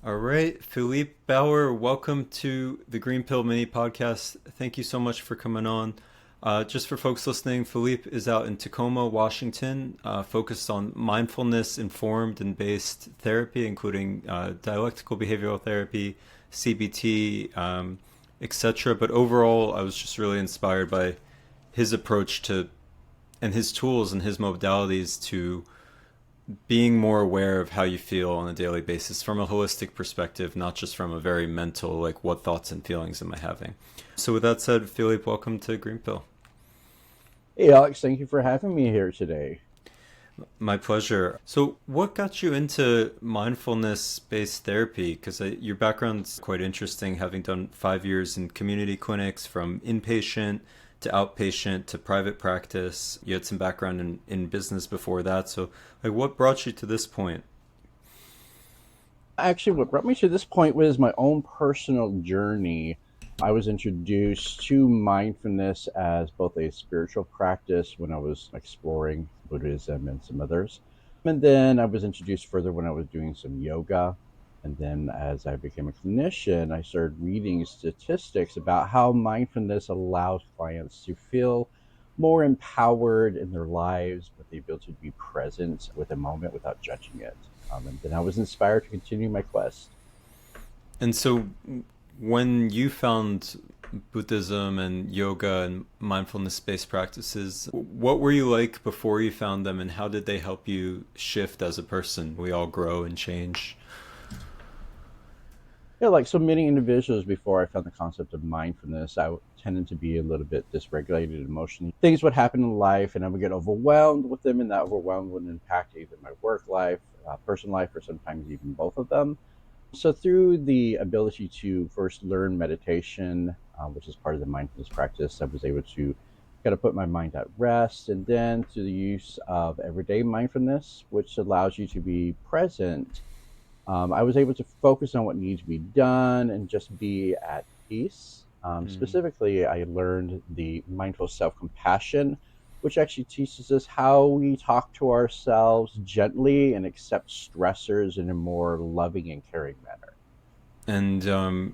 All right, Philippe Bauer, welcome to the Green Pill Mini Podcast. Thank you so much for coming on. Just for folks listening, Philippe is out in Tacoma, Washington, focused on mindfulness informed and based therapy, including dialectical behavioral therapy, CBT, etc. But overall, I was just really inspired by his approach to and his tools and his modalities to being more aware of how you feel on a daily basis from a holistic perspective, not just from a very mental, like what thoughts and feelings am I having. So with that said, Philippe, welcome to Green Pill. Hey, Alex, thank you for having me here today. My pleasure. So what got you into mindfulness-based therapy? Because your background's quite interesting, having done 5 years in community clinics from inpatient to outpatient to private practice. You had some background in business before that. So like what brought you to this point? Actually, what brought me to this point was my own personal journey. I was introduced to mindfulness as both a spiritual practice when I was exploring Buddhism and some others. And then I was introduced further when I was doing some yoga. And then as I became a clinician, I started reading statistics about how mindfulness allows clients to feel more empowered in their lives with the ability to be present with a moment without judging it. And then I was inspired to continue my quest. And so when you found Buddhism and yoga and mindfulness based practices, what were you like before you found them and how did they help you shift as a person? We all grow and change. Yeah, like so many individuals before I found the concept of mindfulness, tended to be a little bit dysregulated emotionally. Things would happen in life and I would get overwhelmed with them, and that overwhelm would impact either my work life, personal life, or sometimes even both of them. So, through the ability to first learn meditation, which is part of the mindfulness practice, I was able to kind of put my mind at rest. And then through the use of everyday mindfulness, which allows you to be present, I was able to focus on what needs to be done and just be at peace. Mm. Specifically, I learned the mindful self compassion, which actually teaches us how we talk to ourselves gently and accept stressors in a more loving and caring manner. And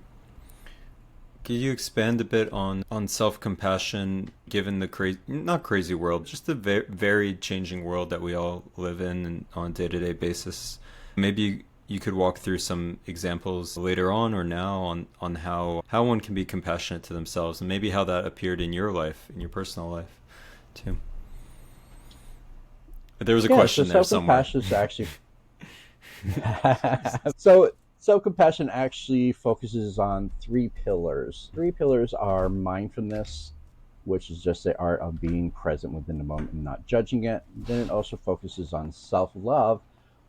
Could you expand a bit on self compassion, given the crazy, not crazy world, just the varied, changing world that we all live in and on a day to day basis? Maybe you could walk through some examples later on or now on how one can be compassionate to themselves and maybe how that appeared in your life, in your personal life, too. There was a Yeah, so question there self somewhere. compassion is actually so self compassion actually focuses on three pillars. Three pillars are mindfulness, which is just the art of being present within the moment and not judging it. Then it also focuses on self love,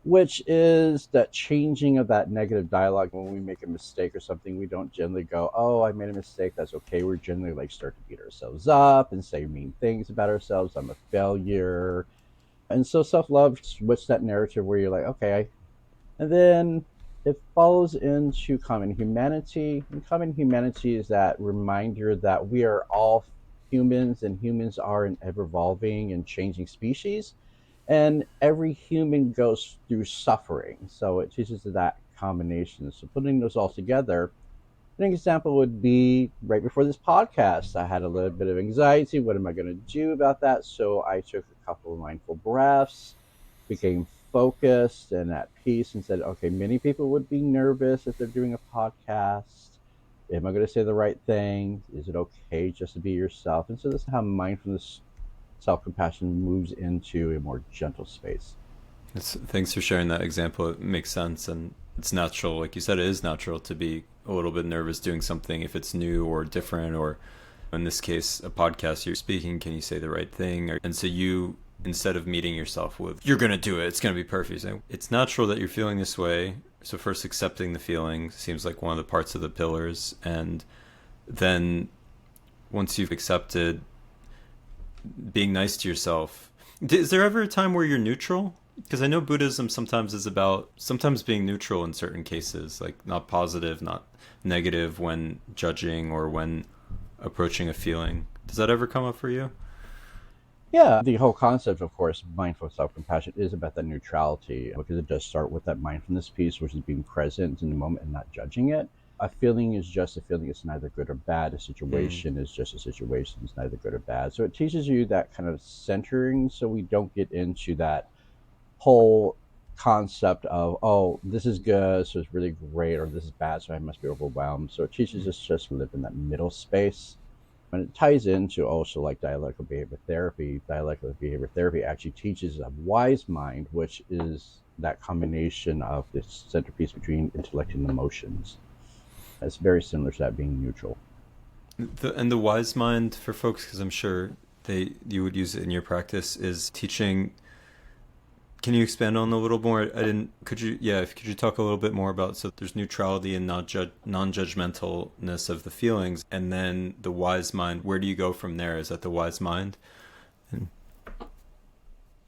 which is that changing of that negative dialogue. When we make a mistake or something, we don't generally go, "Oh, I made a mistake. That's okay." We're generally like start to beat ourselves up and say mean things about ourselves. I'm a failure. And so self love, switch that narrative where you're like, okay, and then it falls into common humanity. And common humanity is that reminder that we are all humans, and humans are an ever evolving and changing species. And every human goes through suffering. So it teaches that combination. So putting those all together, an example would be right before this podcast, I had a little bit of anxiety. What am I going to do about that? So I took a couple of mindful breaths, became focused and at peace, and said, okay, many people would be nervous if they're doing a podcast. Am I going to say the right thing? Is it okay just to be yourself? And so this is how mindfulness, self compassion moves into a more gentle space. Thanks for sharing that example. It makes sense, and it's natural. Like you said, it is natural to be a little bit nervous doing something if it's new or different, or in this case, a podcast you're speaking. Can you say the right thing? And so you, instead of meeting yourself with, you're going to do it, it's going to be perfect. It's natural that you're feeling this way. So first accepting the feeling seems like one of the parts of the pillars. And then once you've accepted, being nice to yourself. Is there ever a time where you're neutral? Because I know Buddhism sometimes is about sometimes being neutral in certain cases, like not positive, not negative when judging or when approaching a feeling. Does that ever come up for you? Yeah, the whole concept, of course, mindful self compassion is about that neutrality because it does start with that mindfulness piece, which is being present in the moment and not judging it. A feeling is just a feeling, it's neither good or bad. A Mm, situation is just a situation, it's neither good or bad. So it teaches you that kind of centering so we don't get into that whole concept of, oh, this is good, so it's really great, or this is bad, so I must be overwhelmed. So it teaches mm. us just to live in that middle space, and it ties into also like dialectical behavior therapy. Dialectical behavior therapy actually teaches a wise mind, which is that combination of the centerpiece between intellect and emotions. It's very similar to that being neutral. And the wise mind for folks, because I'm sure you would use it in your practice, is teaching. Can you expand on a little more? I didn't. Could you? Yeah. Could you talk a little bit more about? So there's neutrality and non-judgmentalness of the feelings, and then the wise mind. Where do you go from there? Is that the wise mind? And,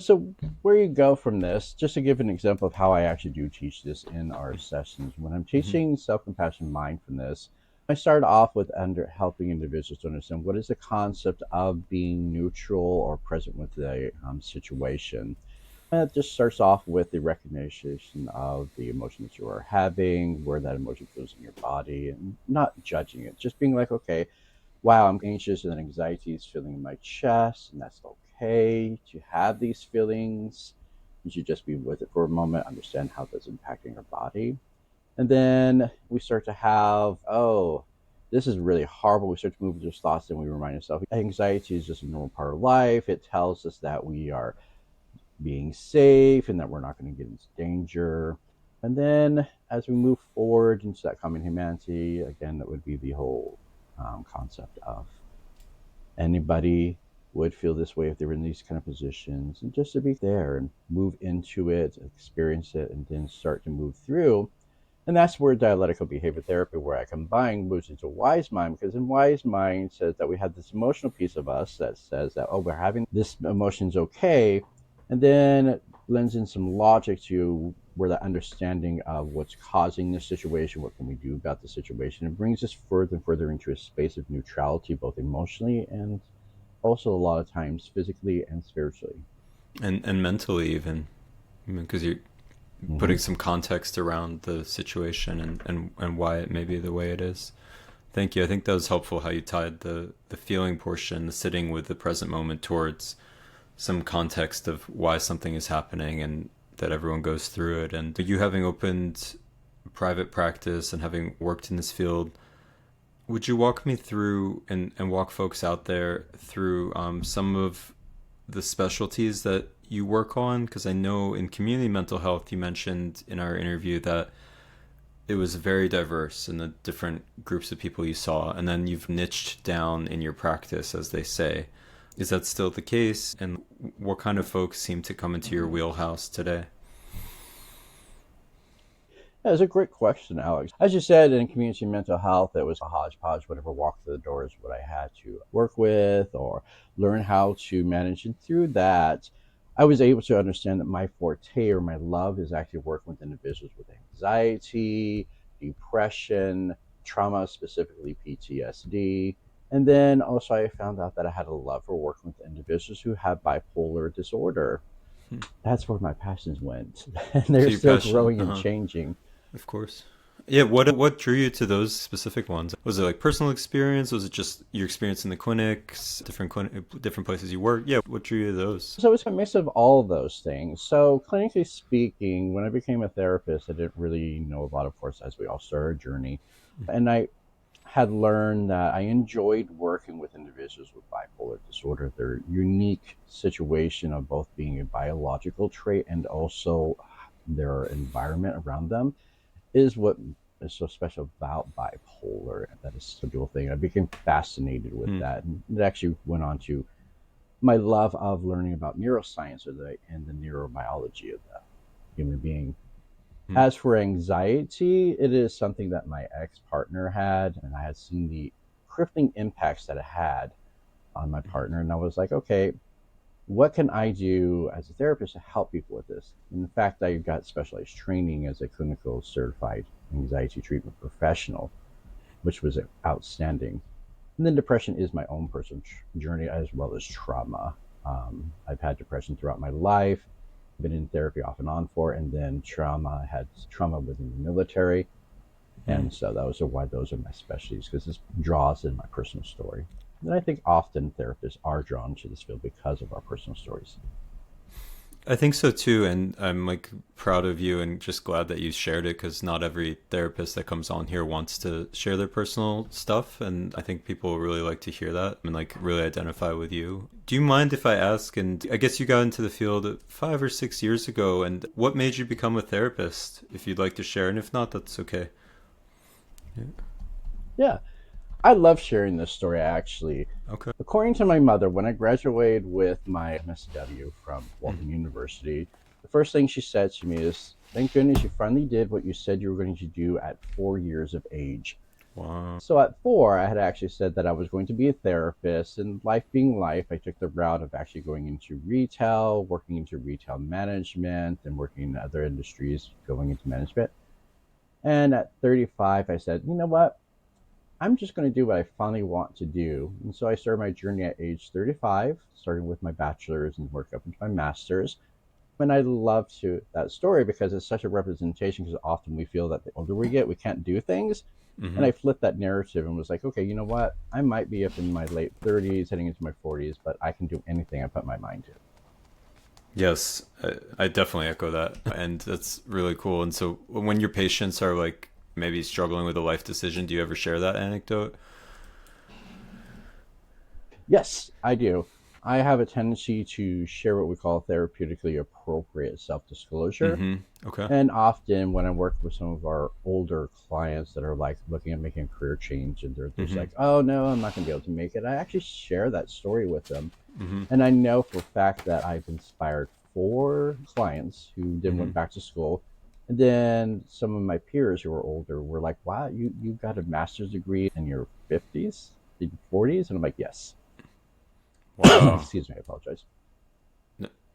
So, where you go from this, just to give an example of how I actually do teach this in our sessions, when I'm mm-hmm, teaching self compassion mindfulness, I start off with helping individuals to understand what is the concept of being neutral or present with the situation. And it just starts off with the recognition of the emotion that you are having, where that emotion feels in your body, and not judging it. Just being like, okay, wow, I'm anxious and anxiety is feeling in my chest, and that's okay to have these feelings. You should just be with it for a moment, understand how that's impacting your body. And then we start to have, oh, this is really horrible. We start to move with those thoughts and we remind ourselves anxiety is just a normal part of life. It tells us that we are being safe and that we're not going to get into danger. And then as we move forward into that common humanity, again, that would be the whole concept of anybody would feel this way if they were in these kind of positions, and just to be there and move into it, experience it, and then start to move through. And that's where dialectical behavior therapy, where I combine, moves into wise mind, because in wise mind says that we have this emotional piece of us that says that, oh, we're having this emotion's okay. And then it blends in some logic to where the understanding of what's causing this situation, what can we do about the situation, it brings us further and further into a space of neutrality, both emotionally and also a lot of times physically and spiritually. and mentally even, because you're Mm-hmm. putting some context around the situation and why it may be the way it is. Thank you. I think that was helpful how you tied the feeling portion, the sitting with the present moment, towards some context of why something is happening and that everyone goes through it. And you having opened private practice and having worked in this field, would you walk me through and walk folks out there through some of the specialties that you work on? Because I know in community mental health, you mentioned in our interview that it was very diverse in the different groups of people you saw, and then you've niched down in your practice, as they say. Is that still the case? And what kind of folks seem to come into your wheelhouse today? That's a great question, Alex. As you said, in community mental health, it was a hodgepodge. Whatever walked through the doors, what I had to work with or learn how to manage. And through that, I was able to understand that my forte or my love is actually working with individuals with anxiety, depression, trauma, specifically PTSD. And then also, I found out that I had a love for working with individuals who have bipolar disorder. Hmm. That's where my passions went. And they're So your still passion, growing and changing. of course. Yeah, what drew you to those specific ones? Was it like personal experience? Was it just your experience in the clinics, different places you work? Yeah, what drew you to those? So it's a mix of all of those things. So clinically speaking, when I became a therapist, I didn't really know a lot, of course, as we all start our journey. And I had learned that I enjoyed working with individuals with bipolar disorder. Their unique situation of both being a biological trait and also their environment around them is what is so special about bipolar. That is a dual thing. I became fascinated with Hmm. that. And it actually went on to my love of learning about neuroscience and the neurobiology of the human being. Hmm. As for anxiety, it is something that my ex partner had, and I had seen the crippling impacts that it had on my partner. And I was like, okay, what can I do as a therapist to help people with this? And in fact, I got specialized training as a clinical certified anxiety treatment professional, which was outstanding. And then depression is my own personal journey as well as trauma. I've had depression throughout my life, been in therapy off and on for, and then trauma. I had trauma within the military. Mm. And so why those are my specialties, because this draws in my personal story. And I think often therapists are drawn to this field because of our personal stories. I think so too, and I'm like proud of you and just glad that you shared it because not every therapist that comes on here wants to share their personal stuff, and I think people really like to hear that and like really identify with you. Do you mind if I ask? And I guess you got into the field 5 or 6 years ago, and what made you become a therapist? If you'd like to share, and if not, that's okay. Yeah. Yeah, I love sharing this story actually. Okay. According to my mother, when I graduated with my MSW from Mm. Walton University, the first thing she said to me is, "Thank goodness you finally did what you said you were going to do at 4 years of age." Wow. So at four, I had actually said that I was going to be a therapist, and life being life, I took the route of actually going into retail, working into retail management, and working in other industries, going into management. And at 35, I said, you know what? I'm just going to do what I finally want to do. And so I started my journey at age 35, starting with my bachelor's and work up into my master's. And I love that story because it's such a representation, because often we feel that the older we get, we can't do things. And Mm-hmm. I flipped that narrative and was like, okay, you know what? I might be up in my late 30s, heading into my 40s, but I can do anything I put my mind to. Yes, I definitely echo that. And that's really cool. And so when your patients are like maybe struggling with a life decision, do you ever share that anecdote? Yes, I do. I have a tendency to share what we call therapeutically appropriate self disclosure. Mm-hmm. Okay. And often when I work with some of our older clients that are like looking at making a career change and they're just Mm-hmm. like, oh no, I'm not going to be able to make it, I actually share that story with them. Mm-hmm. And I know for a fact that I've inspired four clients who then Mm-hmm. went back to school. And then some of my peers who were older were like, wow, you got a master's degree in your 50s, 40s? And I'm like, yes. Wow. Excuse me, I apologize.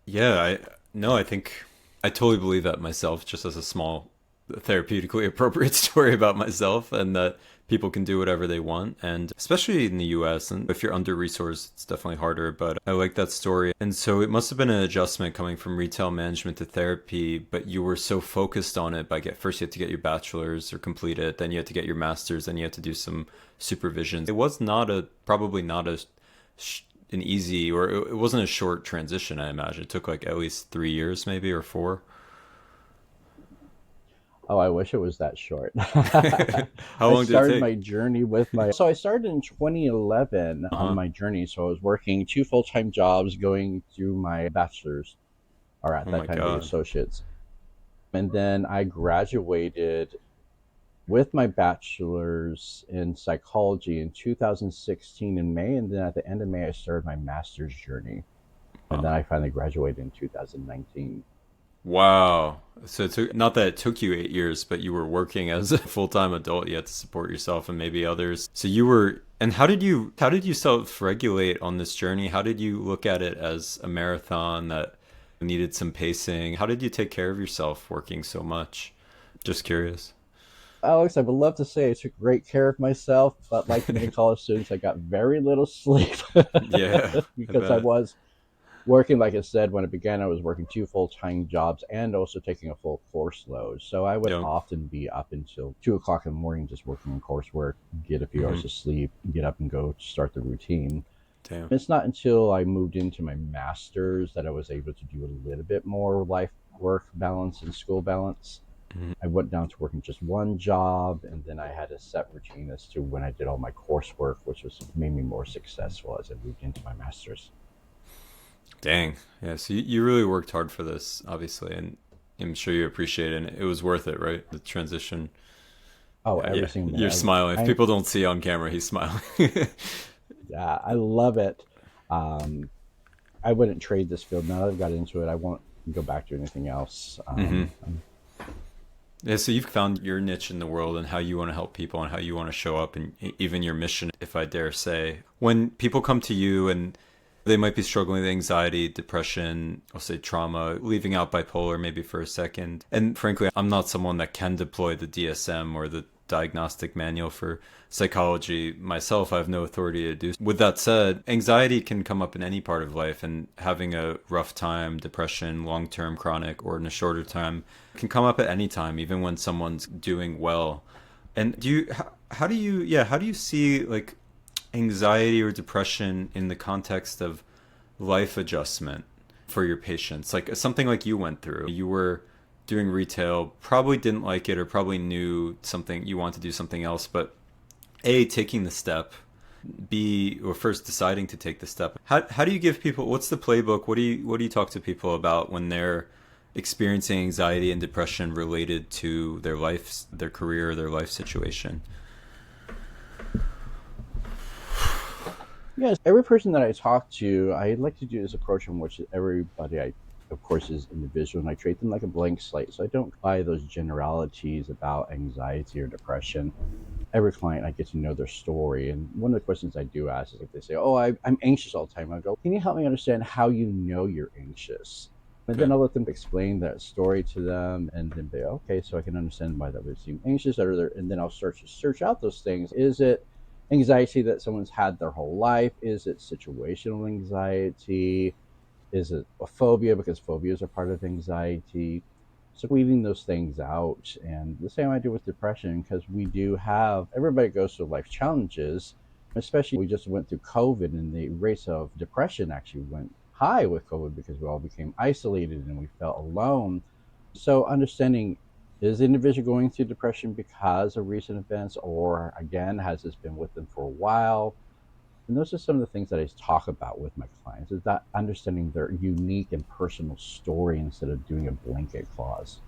Yeah, I no, I think I totally believe that myself, just as a small therapeutically appropriate story about myself, and that people can do whatever they want, and especially in the US, and if you're under resourced it's definitely harder, but I like that story. And so it must have been an adjustment coming from retail management to therapy, but you were so focused on it by first you had to get your bachelor's or complete it, then you had to get your master's, then you had to do some supervision. It was not a probably not a an easy, or it wasn't a short transition. I imagine it took like at least 3 years maybe, or four. Oh, I wish it was that short. How I long did it started take? my journey with my. So I started in 2011 on Uh-huh. my journey. So I was working two full time jobs, going through my bachelor's, or at Oh that my time the god. associates. And then I graduated with my bachelor's in psychology in 2016 in May. And then at the end of May, I started my master's journey. And then Wow. I finally graduated in 2019. Wow. So it took, not that it took you 8 years, but you were working as a full-time adult. You had to support yourself and maybe others. So you were, and how did you self-regulate on this journey? How did you look at it as a marathon that needed some pacing? How did you take care of yourself working so much? Just curious. Alex, I would love to say I took great care of myself, but like many college students, I got very little sleep Yeah, I because I bet. was working. Like I said, when it began, I was working two full time jobs and also taking a full course load. So I would Yep. often be up until 2 o'clock in the morning just working on coursework, get a few Mm-hmm. hours of sleep, get up and go start the routine. Damn. It's not until I moved into my master's that I was able to do a little bit more life work balance and school balance. Mhm. I went down to working just one job, and then I had a set routine as to when I did all my coursework, which was made me more successful as I moved into my master's. Dang. Yeah, so you really worked hard for this, obviously, and I'm sure you appreciate it. And it was worth it, right? The transition. Oh, Yeah, every yeah. single You're minute. smiling. If I people don't see on camera, he's smiling. I love it. Um, I wouldn't trade this field now that I've got into it. I won't go back to anything else. Hmm. Yeah, so you've found your niche in the world and how you want to help people and how you want to show up, and even your mission, if I dare say. When people come to you and they might be struggling with anxiety, depression, I'll say trauma, leaving out bipolar maybe for a second. And frankly, I'm not someone that can deploy the DSM or the diagnostic manual for psychology myself. I have no authority to do. With that said, anxiety can come up in any part of life, and having a rough time, depression, long term, chronic, or in a shorter time, can come up at any time, even when someone's doing well. And how do you, yeah, how do you see like anxiety or depression in the context of life adjustment for your patients? Like something like you went through. You were doing retail, probably didn't like it or probably knew something you want to do something else, but A, taking the step, B, or first deciding to take the step. How do you give people, what's the playbook? What do you talk to people about when they're experiencing anxiety and depression related to their life, their career, their life situation? Yes, every person that I talk to, I like to do this approach in which everybody, of course, is individual, and I treat them like a blank slate. So I don't buy those generalities about anxiety or depression. Every client, I get to know their story. And one of the questions I do ask is if they say, "Oh, I'm anxious all the time," I go, "Can you help me understand how you know you're anxious?" And then Okay. I'll let them explain that story to them, and then they, okay, so I can understand why that would seem anxious. And then I'll search out those things. Is it anxiety that someone's had their whole life? Is it situational anxiety? Is it a phobia? Because phobias are part of anxiety. So weeding those things out. And the same I do with depression, because we do have, everybody goes through life challenges, especially we just went through COVID, and the rates of depression actually went high with COVID because we all became isolated and we felt alone. So understanding, is the individual going through depression because of recent events, or again, has this been with them for a while? And those are some of the things that I talk about with my clients, is that understanding their unique and personal story instead of doing a blanket clause.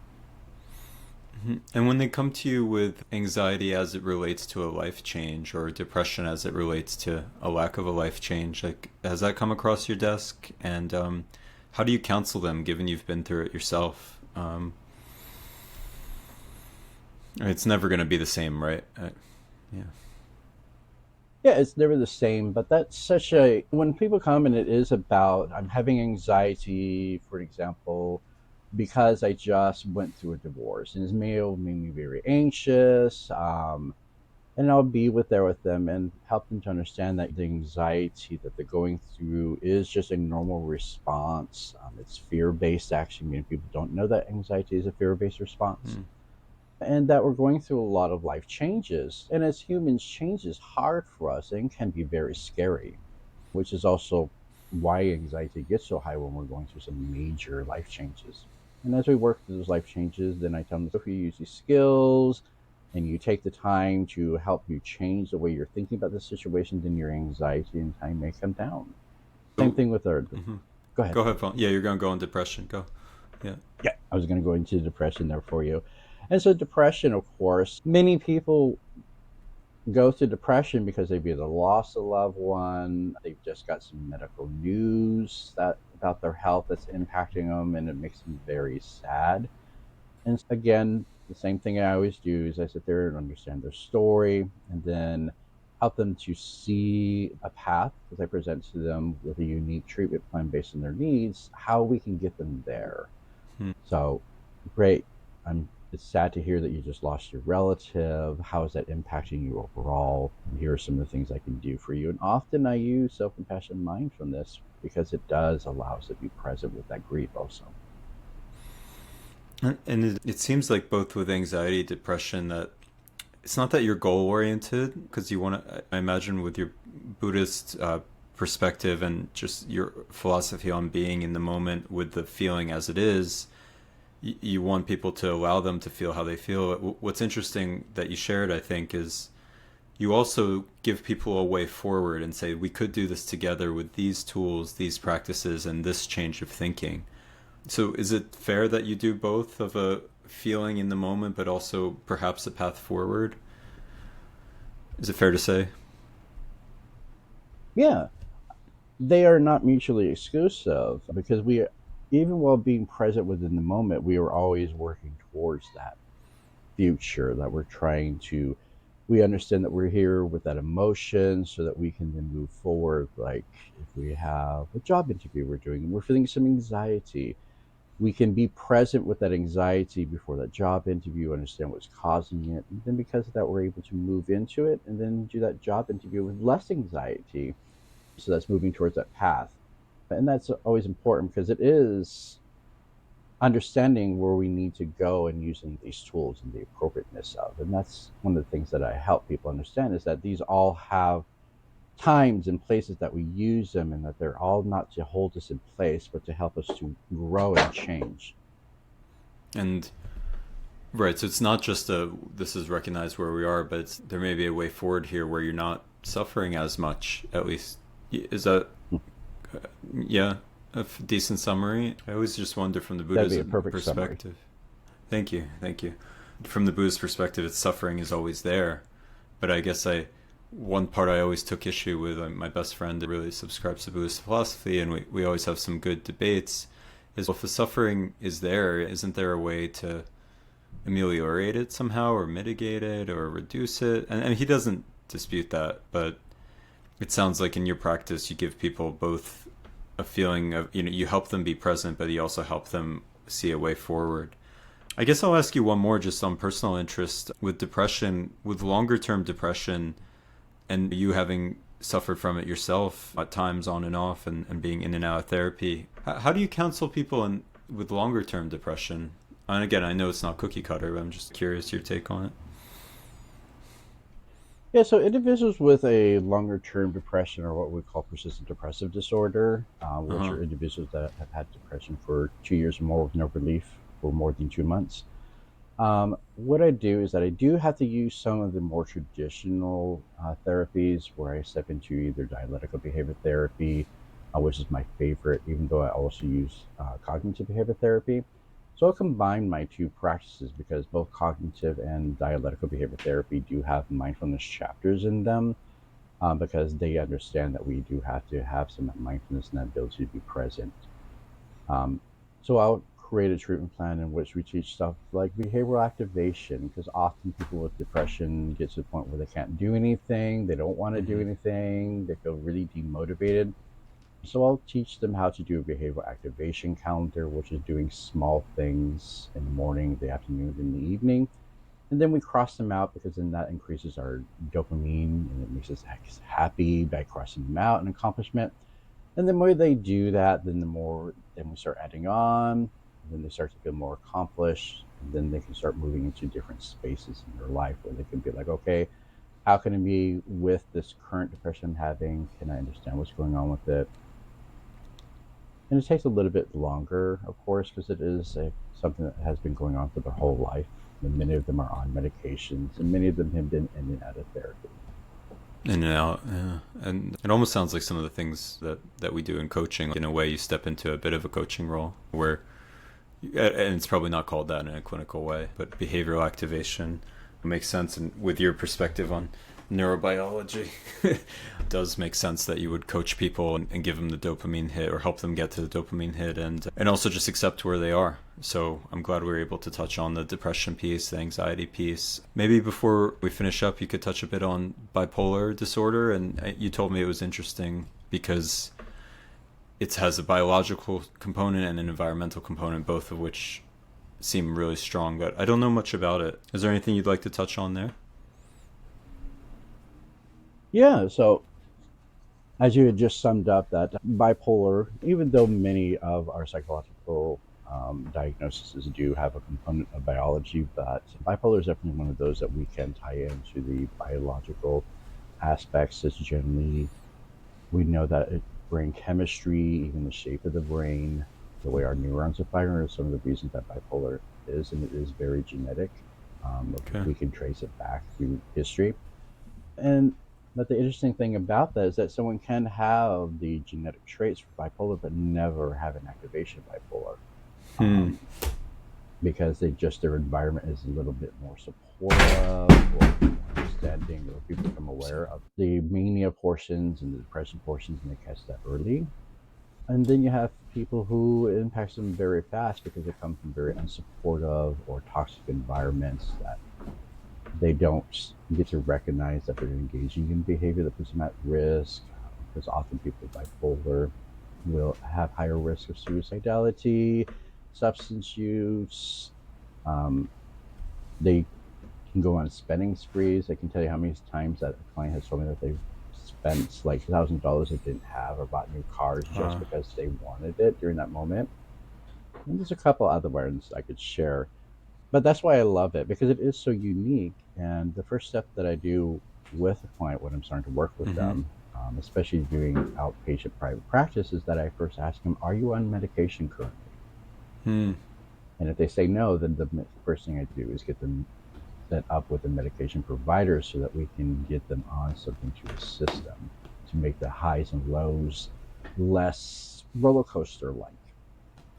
Mhm. And when they come to you with anxiety as it relates to a life change or depression as it relates to a lack of a life change, like has that come across your desk? And how do you counsel them, given you've been through it yourself? It's never going to be the same, right? Yeah. Yeah, it's never the same, but that's such a, when people come and it is about, I'm having anxiety, for example, because I just went through a divorce, and it's made me very anxious. And I'll be there with them and help them to understand that the anxiety that they're going through is just a normal response. It's fear based, actually. Many people don't know that anxiety is a fear based response, Hmm. and that we're going through a lot of life changes. And as humans, change is hard for us and can be very scary, which is also why anxiety gets so high when we're going through some major life changes. And as we work through those life changes, then I tell them, if you use these skills and you take the time to help you change the way you're thinking about the situation, then your anxiety and time may come down. Same So, thing with our, mhm. go ahead. Go ahead, Paul. Yeah, you're going to go on depression. Go. Yeah. Yeah, I was going to go into depression there for you. And so, depression, of course, many people go through depression because they've either lost a loved one, they've just got some medical news that about their health that's impacting them, and it makes them very sad. And again, the same thing I always do is I sit there and understand their story, and then help them to see a path, because I present to them with a unique treatment plan based on their needs, how we can get them there. Hmm. So, great. It's sad to hear that you just lost your relative. How is that impacting you overall? And here are some of the things I can do for you. And often I use self compassion mindfulness because it does allow us to be present with that grief also. And it seems like both with anxiety, depression, that it's not that you're goal oriented because you want to. I imagine with your Buddhist perspective and just your philosophy on being in the moment with the feeling as it is, you want people to allow them to feel how they feel. What's interesting that you shared, I think, is you also give people a way forward and say we could do this together with these tools, these practices, and this change of thinking. So is it fair that you do both of a feeling in the moment, but also perhaps a path forward? Is it fair to say? Yeah, they are not mutually exclusive, because even while being present within the moment, we are always working towards that future that we're trying to, we understand that we're here with that emotion so that we can then move forward. Like if we have a job interview we're doing and we're feeling some anxiety, we can be present with that anxiety before that job interview, understand what's causing it. And then because of that, we're able to move into it and then do that job interview with less anxiety. So that's moving towards that path. And that's always important because it is understanding where we need to go and using these tools and the appropriateness of. And that's one of the things that I help people understand is that these all have times and places that we use them, and that they're all not to hold us in place, but to help us to grow and change. And right, so it's not just a this is recognized where we are, but there may be a way forward here where you're not suffering as much. At least, is that yeah a decent summary? I always just wonder from the That'd be a Buddhism perfect summary. perspective. Thank you, thank you. From the Buddhist perspective, it's suffering is always there, but I guess I one part I always took issue with. My best friend really subscribes to Buddhist philosophy, and we always have some good debates. Is well, if the suffering is there, isn't there a way to ameliorate it somehow or mitigate it or reduce it? And he doesn't dispute that, but it sounds like in your practice you give people both a feeling of, you help them be present, but you also help them see a way forward. I guess I'll ask you one more just on personal interest with depression, with longer term depression, and you having suffered from it yourself at times on and off, and being in and out of therapy. How do you counsel people with longer term depression? And again, I know it's not cookie cutter, but I'm just curious your take on it. Yeah, so individuals with a longer term depression, or what we call persistent depressive disorder, Uh which huh. are individuals that have had depression for 2 years or more with no relief for more than 2 months. What I do is that I do have to use some of the more traditional therapies where I step into either dialectical behavior therapy, which is my favorite, even though I also use cognitive behavior therapy. So I'll combine my two practices because both cognitive and dialectical behavior therapy do have mindfulness chapters in them, because they understand that we do have to have some mindfulness and that ability to be present. Um, so I'll create a treatment plan in which we teach stuff like behavioral activation, because often people with depression get to the point where they can't do anything, they don't want to do Mm-hmm. anything, they feel really demotivated. So I'll teach them how to do a behavioral activation calendar, which is doing small things in the morning, the afternoon, and the evening. And then we cross them out because then that increases our dopamine and it makes us happy by crossing them out and accomplishment. And the more they do that, then the more then we start adding on. And then they start to feel more accomplished. And then they can start moving into different spaces in their life where they can be like, okay, how can I be with this current depression I'm having? Can I understand what's going on with it? And it takes a little bit longer, of course, because it is something that has been going on for their whole life. And many of them are on medications, and many of them have been in and out of therapy. In and out, yeah. And it almost sounds like some of the things that we do in coaching. In a way, you step into a bit of a coaching role where, and it's probably not called that in a clinical way, but behavioral activation makes sense. And with your perspective on neurobiology, it does make sense that you would coach people and give them the dopamine hit or help them get to the dopamine hit, and also just accept where they are. So I'm glad we were able to touch on the depression piece, the anxiety piece. Maybe before we finish up, you could touch a bit on bipolar disorder. And you told me it was interesting because it has a biological component and an environmental component, both of which seem really strong, but I don't know much about it. Is there anything you'd like to touch on there? Yeah, so as you had just summed up, that bipolar, even though many of our psychological diagnoses do have a component of biology, but bipolar is definitely one of those that we can tie into the biological aspects. It's generally, we know that brain chemistry, even the shape of the brain, the way our neurons are firing, are some of the reasons that bipolar is, and it is very genetic. Okay. We can trace it back through history. And but the interesting thing about that is that someone can have the genetic traits for bipolar, but never have an activation of bipolar, Hmm. um, because they just their environment is a little bit more supportive or more understanding, or people become aware of the mania portions and the depression portions, and they catch that early. And then you have people who it impacts them very fast because they come from very unsupportive or toxic environments that they don't get to recognize that they're engaging in behavior that puts them at risk. Because often people with bipolar will have higher risk of suicidality, substance use. Um, they can go on spending sprees. I can tell you how many times that a client has told me that they've spent like $1,000 they didn't have or bought new cars just because they wanted it during that moment. And there's a couple other ones I could share, but that's why I love it because it is so unique. And the first step that I do with a client when I'm starting to work with Mm-hmm. them, especially doing outpatient private practice, is that I first ask them, "Are you on medication currently?" Hmm. And if they say no, then the first thing I do is get them set up with a medication provider so that we can get them on something to assist them to make the highs and lows less roller coaster like.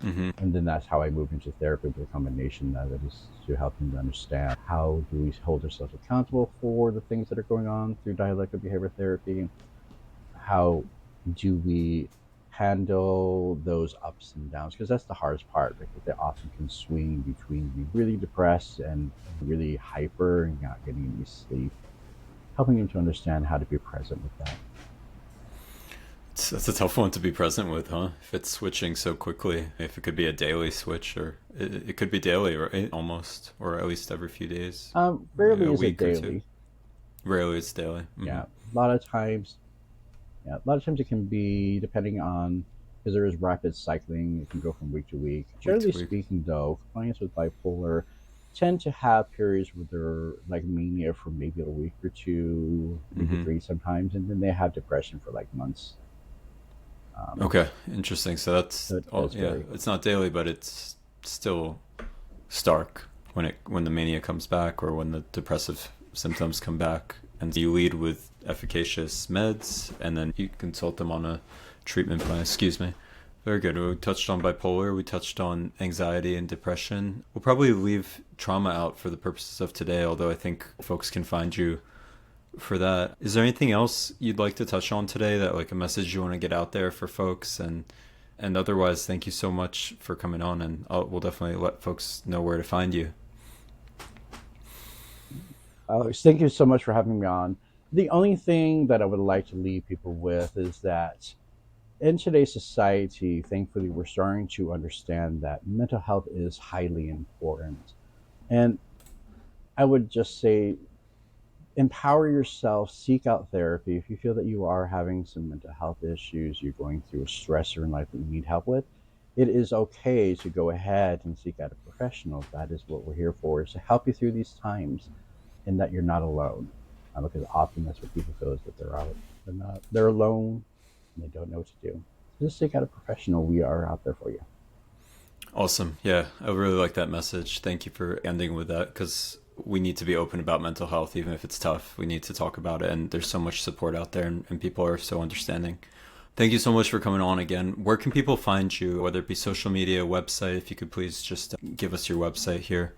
Mm-hmm. And then that's how I move into therapy with a combination that is to help them to understand how do we hold ourselves accountable for the things that are going on through dialectical behavior therapy. How do we handle those ups and downs, because that's the hardest part, because they often can swing between being really depressed and really hyper and not getting any sleep, helping them to understand how to be present with that. That's a tough one to be present with, huh? If it's switching so quickly, if it could be a daily switch, or it could be daily, right? Almost, or at least every few days, Rarely a is it week or two. daily. Rarely it's daily. Mm-hmm. Yeah, a lot of times. Yeah, a lot of times it can be depending on, because there is rapid cycling. It can go from week to week. Week Generally to week. speaking, though, clients with bipolar tend to have periods where they're like mania for maybe a week or two, maybe Mm-hmm. three sometimes, and then they have depression for like months. Um, Okay, interesting. So that's so it all. does Yeah, vary. it's not daily, but it's still stark when the mania comes back or when the depressive symptoms come back. And you lead with efficacious meds, and then you consult them on a treatment plan. Excuse me. Very good. We touched on bipolar. We touched on anxiety and depression. We'll probably leave trauma out for the purposes of today, although I think folks can find you for that. Is there anything else you'd like to touch on today, that like a message you want to get out there for folks? And otherwise, thank you so much for coming on, and we'll definitely let folks know where to find you. Alex, thank you so much for having me on. The only thing that I would like to leave people with is that in today's society, thankfully, we're starting to understand that mental health is highly important. And I would just say empower yourself, seek out therapy. If you feel that you are having some mental health issues, you're going through a stressor in life that you need help with, it is okay to go ahead and seek out a professional. That is what we're here for, is to help you through these times and that you're not alone. Because often that's what people feel, is that they're alone and they don't know what to do. So just seek out a professional. We are out there for you. Awesome. Yeah, I really like that message. Thank you for ending with that, because we need to be open about mental health, even if it's tough. We need to talk about it, and there's so much support out there, and people are so understanding. Thank you so much for coming on again. Where can people find you, whether it be social media, website? If you could please just give us your website here.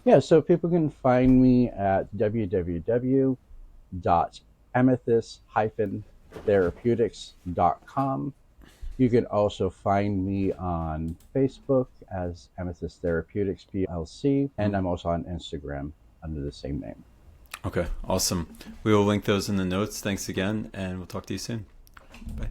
Yeah, so people can find me at www.amethyst-therapeutics.com. You can also find me on Facebook as Amethyst Therapeutics PLC, and I'm also on Instagram under the same name. Okay, awesome. We will link those in the notes. Thanks again, and we'll talk to you soon. Bye.